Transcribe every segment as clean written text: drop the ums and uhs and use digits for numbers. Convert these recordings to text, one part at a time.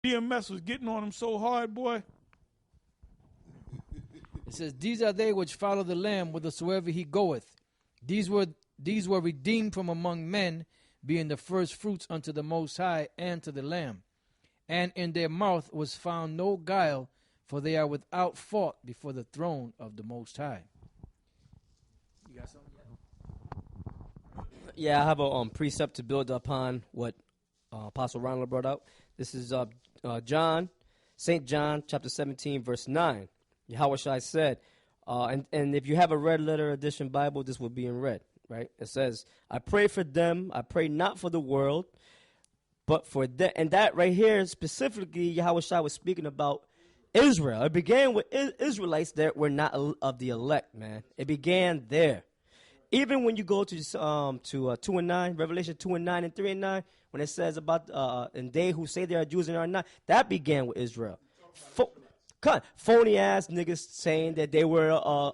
DMS was getting on him so hard, boy. It says, these are they which follow the Lamb whithersoever he goeth. These were redeemed from among men, being the first fruits unto the Most High and to the Lamb. And in their mouth was found no guile, for they are without fault before the throne of the Most High. You got something? Yeah, I have a precept to build upon what Apostle Ronald brought out. This is St. John, chapter 17, verse 9. Yahushua said, and if you have a red letter edition Bible, this will be in red, right? It says, I pray for them, I pray not for the world, but for them. And that right here, specifically, Yahushua was speaking about Israel. It began with Israelites that were not of the elect, man. It began there. Even when you go to 2 and 9, Revelation 2 and 9 and 3 and 9, when it says about and they who say they are Jews and are not, that began with Israel. Phony ass niggas saying that they were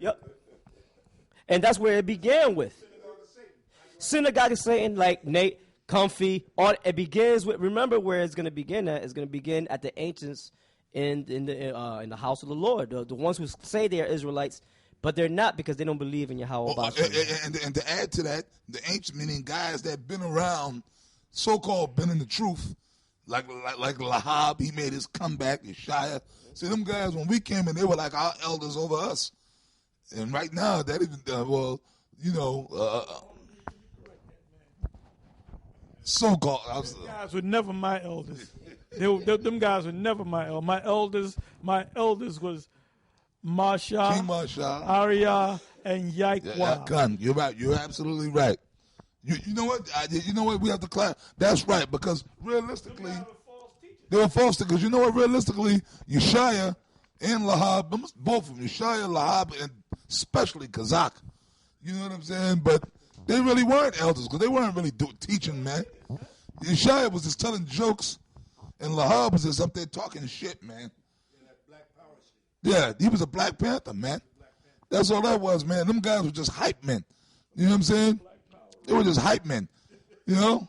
yep. And that's where it began with. Synagogue of Satan, like Nate, Comfy, all it begins with. Remember where it's going to begin at? It's going to begin at the ancients in the house of the Lord, the ones who say they are Israelites, but they're not because they don't believe in Yahweh. And to add to that, the ancient meaning guys that been around, so-called been in the truth, like Lahab, he made his comeback. Yeshaya, see them guys when we came in, they were like our elders over us, and right now that even so-called guys were never my elders. Them guys were never my elders. My elders was Marsha, King Marsha, Arya, and Yaikwa. You're right. You're absolutely right. You know what? We have to clarify. That's right, because realistically, they were false teachers. Because you know what? Realistically, Yeshaya and Lahab, both of them, Yeshaya, Lahab, and especially Kazakh. You know what I'm saying? But they really weren't elders because they weren't really teaching, man. Yeshaya was just telling jokes, and Lahab was just up there talking shit, man. Yeah, he was a Black Panther, man. That's all that was, man. Them guys were just hype men. You know what I'm saying? They were just hype men. You know?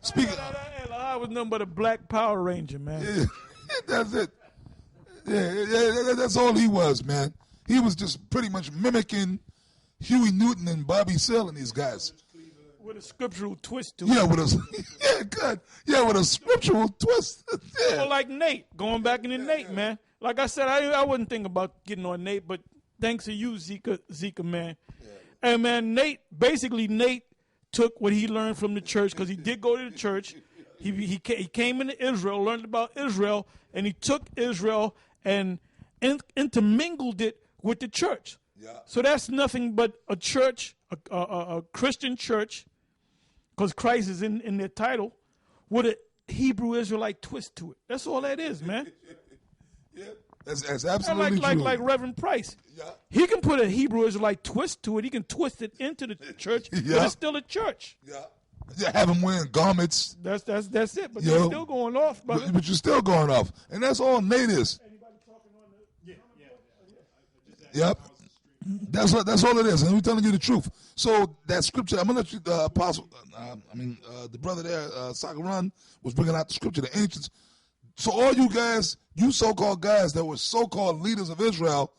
Speaking of, I was nothing but a Black Power Ranger, man. Yeah, that's it. Yeah, that's all he was, man. He was just pretty much mimicking Huey Newton and Bobby Seale and these guys. With a scriptural twist to it. With a scriptural twist. Yeah. Well, like Nate, going back into Nate, man. Like I said, I wasn't thinking about getting on Nate, but thanks to you, Zika, man. Yeah. And, man, Nate took what he learned from the church, because he did go to the church. He came into Israel, learned about Israel, and he took Israel and intermingled it with the church. Yeah. So that's nothing but a church, a Christian church, because Christ is in their title, with a Hebrew Israelite twist to it. That's all that is, man. Yeah, that's absolutely true. Like Reverend Price. Yeah. He can put a Hebrew Israelite twist to it. He can twist it into the church, but it's still a church. Yeah, have him wearing garments. That's it. But you're still going off, brother. But you're still going off, and that's all Nate is. Yep. That's all it is, and we're telling you the truth. So that scripture, I'm gonna let you, Apostle. The brother there, Sakaran, was bringing out the scripture, the ancients. So all you guys, you so-called guys that were so-called leaders of Israel,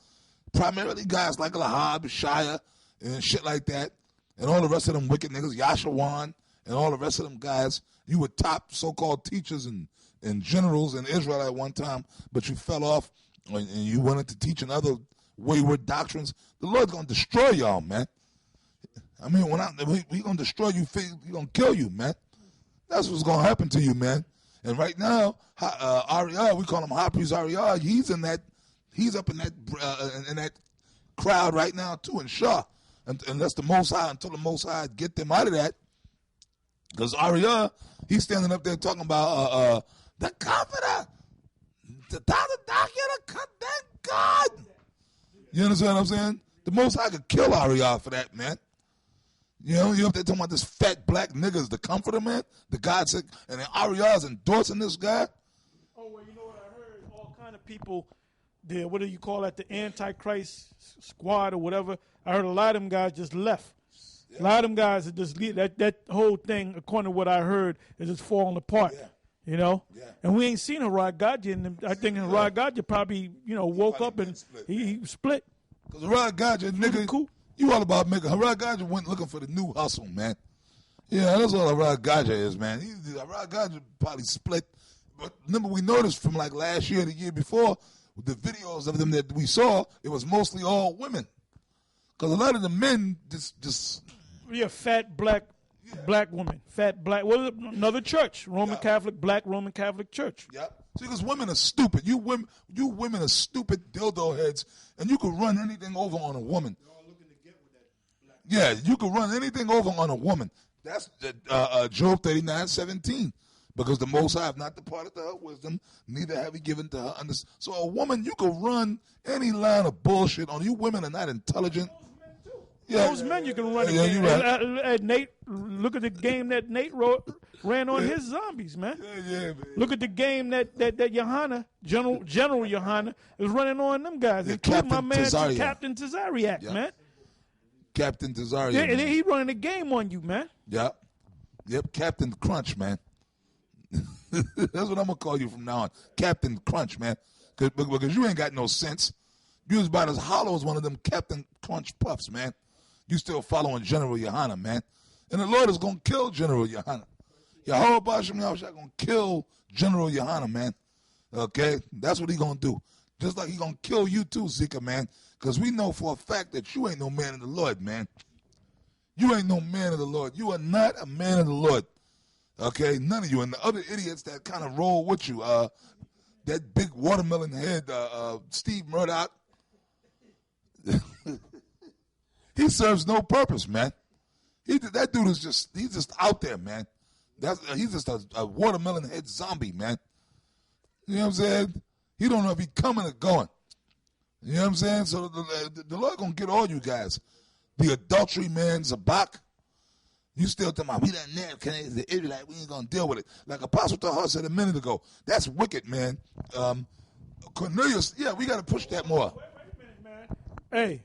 primarily guys like Lahab, Shia, and shit like that, and all the rest of them wicked niggas, Yashawan, and all the rest of them guys, you were top so-called teachers and generals in Israel at one time, but you fell off and you went into teaching other wayward doctrines. The Lord's going to destroy y'all, man. I mean, we're going to destroy you. We're going to kill you, man. That's what's going to happen to you, man. And right now, Ariah, we call him High Priest Ariah, he's up in that crowd right now too, in Shah. Unless the Most High, until the Most High get them out of that. Because Ariah, he's standing up there talking about the Comforter, the document, thank God. You understand what I'm saying? The Most High could kill Ariah for that, man. You know, you're up there talking about this fat black niggas, the Comforter, man. The God said, and then Ariah's endorsing this guy. Oh, well, you know what I heard? All kind of people, what do you call that, the Antichrist squad or whatever. I heard a lot of them guys just left. A lot of them guys are just that whole thing, according to what I heard, is just falling apart. Yeah. You know, Yeah. and we ain't seen Harad Gadya, and I think Harad Gadya probably woke up and he split. Because Harad Gadya, nigga, Cool. you all about making. Harad Gadya went looking for the new hustle, man. Yeah, that's all Harad Gadya is, man. Harad Gadya probably split. But remember, we noticed from like last year, the year before, the videos of them that we saw, it was mostly all women. Because a lot of the men just fat black woman, fat black. What is it? Another church, Roman Catholic, black Roman Catholic church. Yep. See, because women are stupid. You women are stupid dildo heads, and you could run anything over on a woman. Yeah, you could run anything over on a woman. That's Job 39:17. Because the Most High have not departed to her wisdom, neither have he given to her understanding. So a woman, you could run any line of bullshit on. You women are not intelligent. Yeah, those men you can run a game. Right. Nate, look at the game that Nate ran on his zombies, man. Yeah, man. Look at the game that Johanna, General Johanna, is running on them guys. Yeah, including Captain my man, Tazariak. Captain Tazariak, man. Captain Tazariak. Yeah, and he running the game on you, man. Yep. Captain Crunch, man. That's what I'm going to call you from now on. Captain Crunch, man. Because you ain't got no sense. You was about as hollow as one of them Captain Crunch puffs, man. You still following General Johanna, man. And the Lord is going to kill General Johanna. Yahweh Bashem Yahushua going to kill General Johanna, man. Okay? That's what he going to do. Just like he going to kill you too, Zika, man. Because we know for a fact that you ain't no man of the Lord, man. You ain't no man of the Lord. You are not a man of the Lord. Okay? None of you. And the other idiots that kind of roll with you, that big watermelon head, Steve Murdoch, he serves no purpose, man. That dude is he's just out there, man. He's just a watermelon head zombie, man. You know what I'm saying? He don't know if he's coming or going. You know what I'm saying? So the Lord gonna get all you guys. The adultery man, Zabak. You still talking about we done never connected the Israelite. We ain't gonna deal with it. Like Apostle Tahar said a minute ago. That's wicked, man. Cornelius, yeah, we gotta push that more. Wait a minute, man. Hey,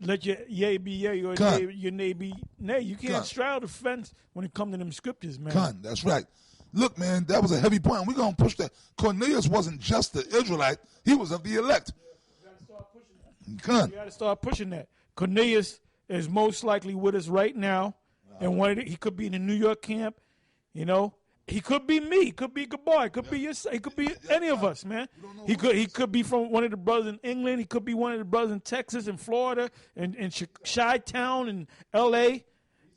let your yay be yay or your nay be nay. You can't straddle the fence when it comes to them scriptures, man. That's right. Look, man, that was a heavy point. We're going to push that. Cornelius wasn't just the Israelite. He was of the elect. You got to start pushing that. You got to start pushing that. Cornelius is most likely with us right now. And he could be in the New York camp, you know. He could be me. He could be Gabar. He could be he could be any of us, man. He could be from one of the brothers in England. He could be one of the brothers in Texas and Florida and Chi-Town and L.A.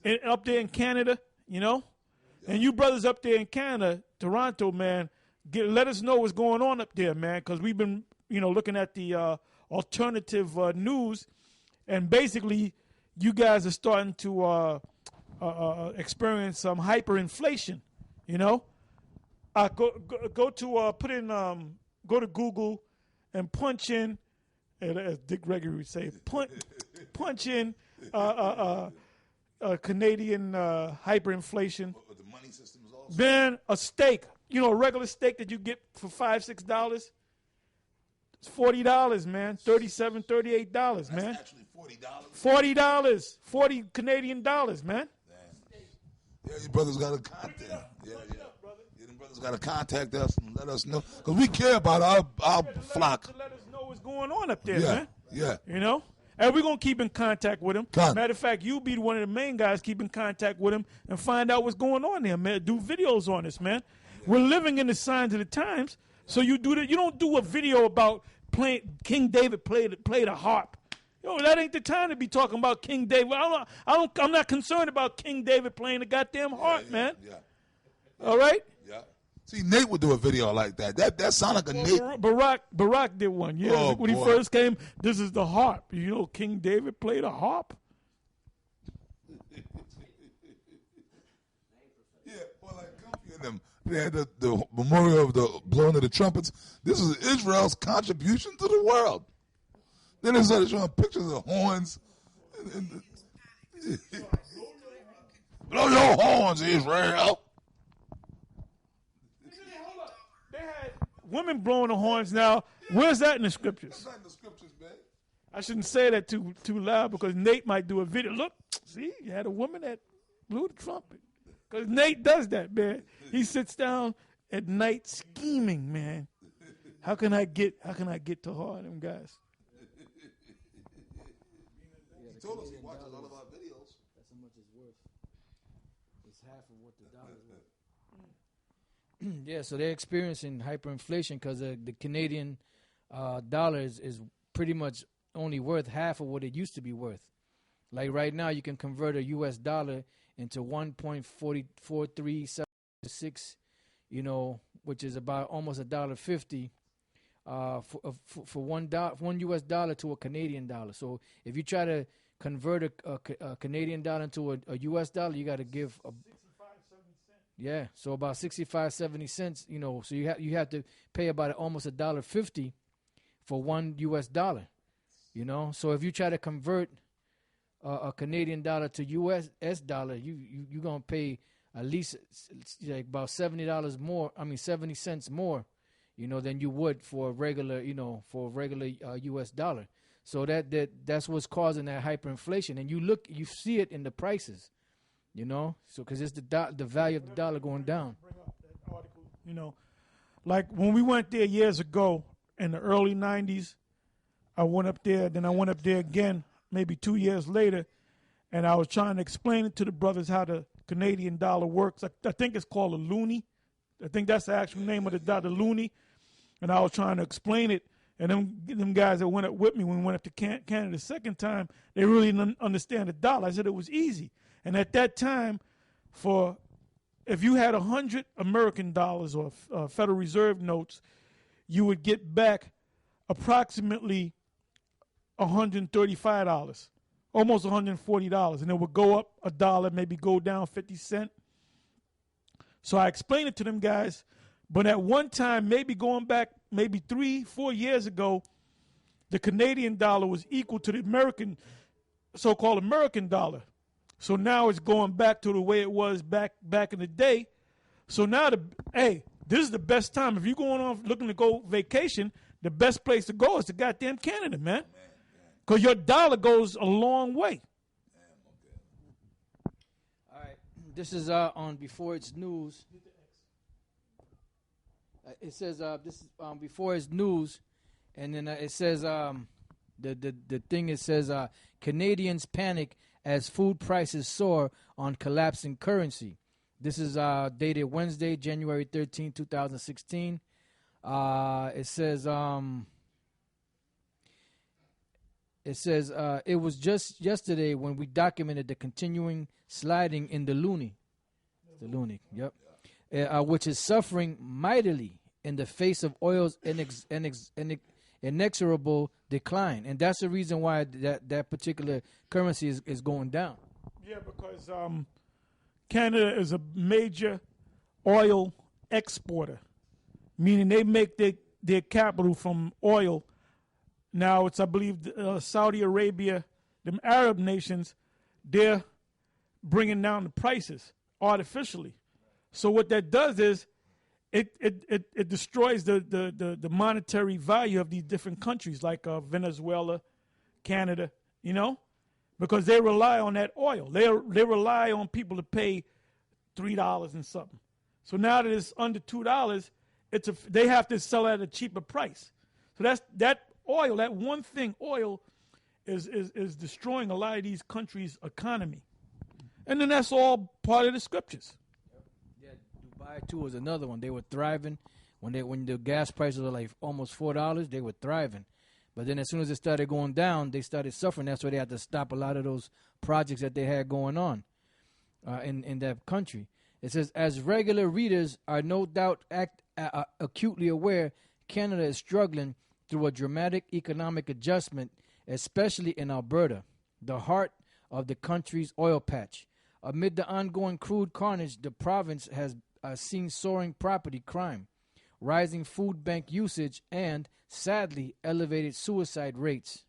and up there in Canada, you know. And you brothers up there in Canada, Toronto, man, let us know what's going on up there, man, because we've been, looking at the alternative news, and basically you guys are starting to experience some hyperinflation, you know. Go to Google and punch in, as Dick Gregory would say, punch in Canadian hyperinflation. The money system is also. Then a steak, a regular steak that you get for $5-6, it's $40, man. $37, $38, That's man. actually $40. $40 Canadian dollars, man. Yeah, your brothers got to contact. Yeah. Your brothers got to contact us and let us know because we care about our flock. To let us know what's going on up there, man. Yeah. And we're going to keep in contact with him. Con. Matter of fact, you be one of the main guys keep in contact with him and find out what's going on there, man. Do videos on this, man. We're living in the signs of the times, so you do that. You don't do a video about King David played a harp. That ain't the time to be talking about King David. I'm not concerned about King David playing the goddamn harp, man. Yeah. All right? Yeah. See, Nate would do a video like that. That sounded like a Nate. Barack did one. Yeah, when he first came, this is the harp. King David played a harp. Yeah, well, like Comfy and them, they had the memorial of the blowing of the trumpets. This is Israel's contribution to the world. Then they started showing pictures of horns. Blow your horns, Israel. They had women blowing the horns now. Where's that in the scriptures? That's not in the scriptures, man. I shouldn't say that too loud because Nate might do a video. Look, see, you had a woman that blew the trumpet. Because Nate does that, man. He sits down at night scheming, man. How can I get to her and them guys? He told us he watches all of our videos. That's how much it's worth. It's half of what the dollar's worth. Yeah, so they're experiencing hyperinflation because the Canadian dollar is pretty much only worth half of what it used to be worth. Like right now, you can convert a U.S. dollar into 1.4376, which is about almost $1.50 for $1 U.S. dollar to a Canadian dollar. So if you try to convert a Canadian dollar into a U.S. dollar, you got to give 65-70 cents. So about 65-70 cents. So you have to pay about almost $1.50 for $1 U.S. dollar. So if you try to convert a Canadian dollar to U.S. dollar, you're gonna pay at least like about $70 more. 70 cents more, than you would for a regular, U.S. dollar. So that's what's causing that hyperinflation, and you see it in the prices, so because it's the value of the dollar going down. Bring up that article, like when we went there years ago in the early '90s, I went up there. Then I went up there again, maybe 2 years later, and I was trying to explain it to the brothers how the Canadian dollar works. I think it's called a loonie. I think that's the actual name of the dollar, loonie. And I was trying to explain it, and them guys that went up with me when we went up to Canada the second time, they really didn't understand the dollar. I said it was easy. And at that time, if you had 100 American dollars or Federal Reserve notes, you would get back approximately $135, almost $140, and it would go up $1, maybe go down 50 cents. So I explained it to them guys, but at one time, maybe going back maybe 3-4 years ago, the Canadian dollar was equal to the so-called American dollar. So now it's going back to the way it was back in the day. So now this is the best time. If you're going on looking to go vacation, the best place to go is to goddamn Canada, man. Because your dollar goes a long way. All right. This is on Before It's News. It says this is Before It's News. And then it says it says Canadians panic as food prices soar on collapsing currency. This is dated Wednesday, January 13, 2016. It says it was just yesterday when we documented the continuing sliding in the loonie. The loonie, yep. Which is suffering mightily in the face of oil's inexorable decline. And that's the reason why that particular currency is going down. Yeah, because Canada is a major oil exporter, meaning they make their capital from oil. Now it's, I believe, Saudi Arabia, them Arab nations, they're bringing down the prices artificially. So what that does is it destroys the monetary value of these different countries like Venezuela, Canada, because they rely on that oil. They rely on people to pay $3 and something. So now that it's under $2, they have to sell at a cheaper price. So that oil, that one thing, oil, is destroying a lot of these countries' economy. And then that's all part of the scriptures. Yeah, Dubai too was another one. They were thriving when the gas prices were like almost $4. They were thriving, but then as soon as it started going down, they started suffering. That's why they had to stop a lot of those projects that they had going on in that country. It says, as regular readers are no doubt acutely aware, Canada is struggling through a dramatic economic adjustment, especially in Alberta, the heart of the country's oil patch. Amid the ongoing crude carnage, the province has seen soaring property crime, rising food bank usage, and, sadly, elevated suicide rates.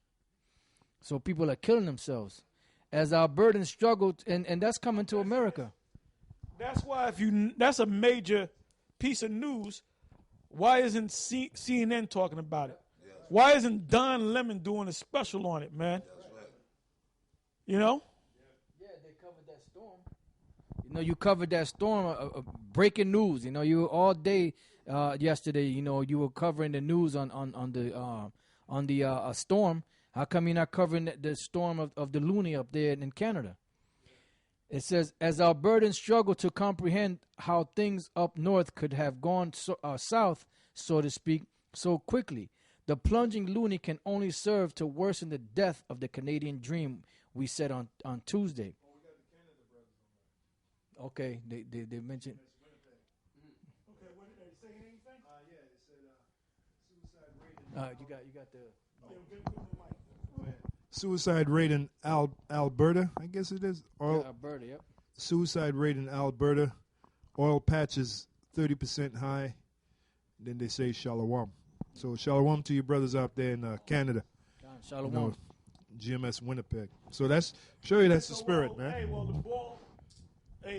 So people are killing themselves. As Albertans struggled, and that's coming to America. That's why that's a major piece of news. Why isn't CNN talking about it? Why isn't Don Lemon doing a special on it, man? You know? Yeah, they covered that storm. You know, you covered that storm. Breaking news. You know, you all day yesterday. You know, you were covering the news on the storm. How come you're not covering the storm of the Looney up there in Canada? It says, as Albertans struggle to comprehend how things up north could have gone south, so to speak, so quickly, the plunging Looney can only serve to worsen the death of the Canadian dream, we said on Tuesday. Okay, they mentioned. Okay, what did they say? Anything? Yeah, it said suicide rate. You got the. Suicide rate in Alberta, I guess it is. Alberta, yep. Suicide rate in Alberta. Oil patches 30% high. Then they say shalom. So shalom to your brothers out there in Canada. Shalom. You know, GMS Winnipeg. So that's show you that's the spirit, man. Hey, well, the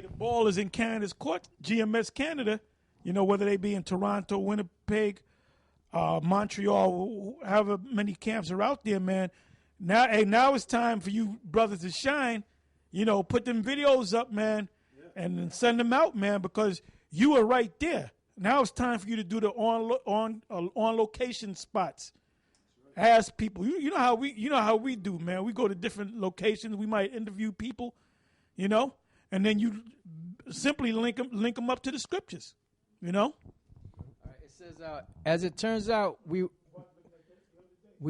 ball is in Canada's court. GMS Canada, you know, whether they be in Toronto, Winnipeg, Montreal, however many camps are out there, man. Now it's time for you brothers to shine. You know, put them videos up, man, and send them out, man, because you are right there. Now it's time for you to do the on location spots. Ask people. You know how we do, man. We go to different locations. We might interview people, you know, and then you simply link them up to the scriptures, you know. All right, it says, as it turns out, we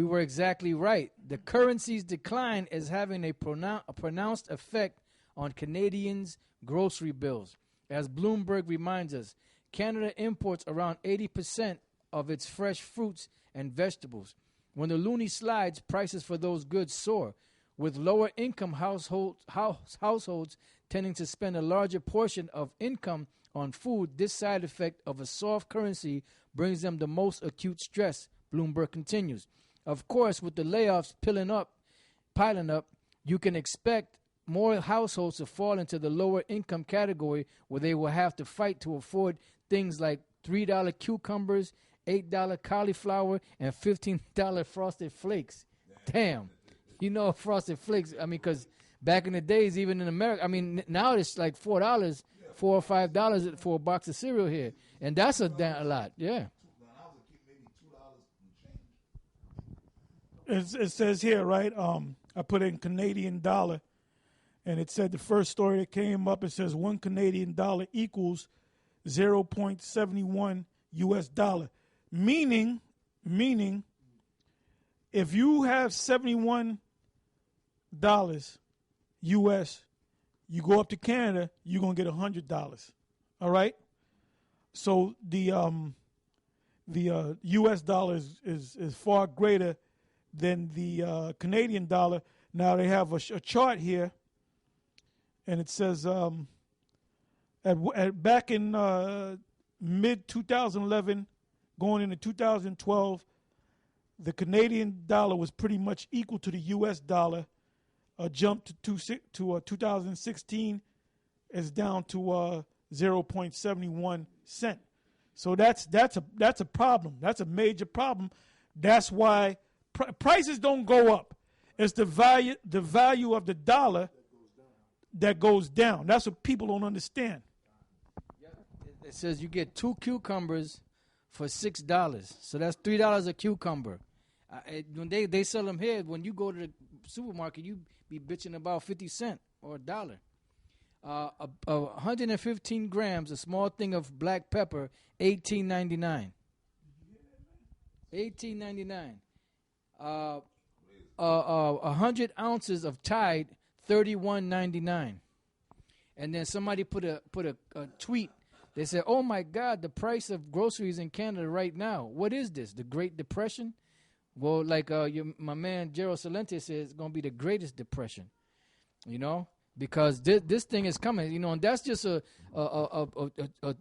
were exactly right. The currency's decline is having a pronounced effect on Canadians' grocery bills. As Bloomberg reminds us, Canada imports around 80% of its fresh fruits and vegetables. When the loonie slides, prices for those goods soar, with lower-income households tending to spend a larger portion of income on food. This side effect of a soft currency brings them the most acute stress, Bloomberg continues. Of course, with the layoffs piling up, you can expect more households to fall into the lower income category where they will have to fight to afford things like $3 cucumbers, $8 cauliflower, and $15 frosted flakes. Damn. You know, frosted flakes, I mean, because back in the days, even in America, I mean, now it's like $4, $4 or $5 for a box of cereal here. And that's a lot, yeah. It says here, right? I put in Canadian dollar, and it said the first story that came up. It says $1 Canadian equals 0.71 US dollar, meaning, if you have $71 US, you go up to Canada, you're gonna get $100. All right. So the US dollar is far greater than the Canadian dollar. Now they have a chart here, and it says back in mid 2011, going into 2012, the Canadian dollar was pretty much equal to the U.S. dollar. Jumped to 2016, is down to 0.71 cent. So that's a problem. That's a major problem. That's why prices don't go up. It's the value of the dollar that goes down. That's what people don't understand. It says you get 2 cucumbers for $6. So that's $3 a cucumber. When they sell them here, when you go to the supermarket, you be bitching about 50 cents or $1. 115 grams, a small thing of black pepper, $18.99. $18.99. 100 ounces of Tide, $31.99. And then somebody put a tweet. They said, "Oh my God, the price of groceries in Canada right now. What is this? The Great Depression?" Well, like my man Gerald Salente says, it's going to be the greatest depression, you know, because this thing is coming, you know, and that's just like a